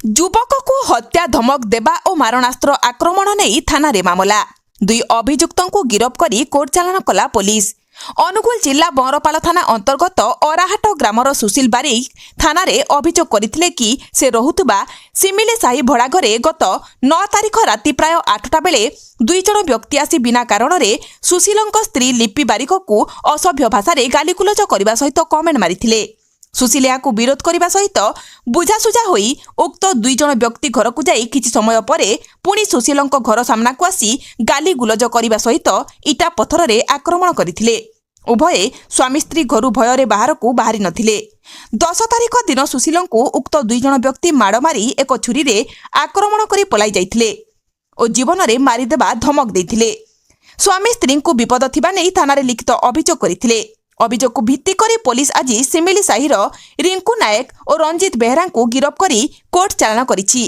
ଯୁବକକୁ ହତ୍ୟା ଧମକ ଦେବା ଓ ମାରଣାସ୍ତ୍ର ଆକ୍ରମଣ ନେଇ ଥାନାରେ ମାମଲା। ଦୁଇ ଅଭିଯୁକ୍ତଙ୍କୁ ଗିରଫ କରି କୋର୍ଟ ଚାଲାଣ କଲା ପୋଲିସ। ଅନୁଗୁଳ ଜିଲ୍ଲା ବଂରପାଳ ଥାନା ଅନ୍ତର୍ଗତ ଅରାହାଟ ଗ୍ରାମର ସୁଶୀଲ ବାରିକ ଥାନାରେ ଅଭିଯୋଗ କରିଥିଲେ କି ସେ ରହୁଥିବା ସିମିଲି ସାହି ଭଡ଼ାଘରେ ଗତ 9 ତାରିଖ ରାତି ପ୍ରାୟ 8ଟା ବେଳେ 2 ଜଣ ବ୍ୟକ୍ତି ଆସି ବିନା କାରଣରେ ସୁଶୀଲଙ୍କ ସ୍ତ୍ରୀ ଲିପି ବାରିକକୁ ଅସଭ୍ୟ ଭାଷାରେ ଗାଲିଗୁଲଜ କରିବା ସହିତ କମେଣ୍ଟ ମାରିଥିଲେ। ସୁଶୀଲ ଏହାକୁ ବିରୋଧ କରିବା ସହିତ ବୁଝାସୁଝା ହୋଇ ଉକ୍ତ 2 ଜଣ ବ୍ୟକ୍ତି ଘରକୁ ଯାଇ କିଛି ସମୟ ପରେ ପୁଣି ସୁଶୀଲଙ୍କ ଘର ସାମ୍ନାକୁ ଆସି ଗାଲିଗୁଲଜ କରିବା ସହିତ ଇଟା ପଥରରେ ଆକ୍ରମଣ କରିଥିଲେ। ଉଭୟେ ସ୍ୱାମୀ ସ୍ତ୍ରୀ ଘରୁ ଭୟରେ ବାହାରକୁ ବାହାରି ନଥିଲେ। 10 ତାରିଖ ଦିନ ସୁଶୀଲଙ୍କୁ ଉକ୍ତ 2 ଜଣ ବ୍ୟକ୍ତି ମାଡ଼ ମାରି ଏକ ଛୁରୀରେ ଆକ୍ରମଣ କରି ପଳାଇ ଯାଇଥିଲେ ଓ ଜୀବନରେ ମାରିଦେବା ଧମକ ଦେଇଥିଲେ। ସ୍ୱାମୀ ସ୍ତ୍ରୀଙ୍କୁ ବିପଦ ଥିବା ନେଇ ଥାନାରେ ଲିଖିତ ଅଭିଯୋଗ କରିଥିଲେ। ଅଭିଯୋଗକୁ ଭିତ୍ତି କରି ପୋଲିସ ଆଜି ସିମିଲି ସାହିର ରିଙ୍କୁ ନାୟକ ଓ ରଞ୍ଜିତ ବେହେରାଙ୍କୁ ଗିରଫ କରି କୋର୍ଟ ଚାଲାଣ କରିଛି।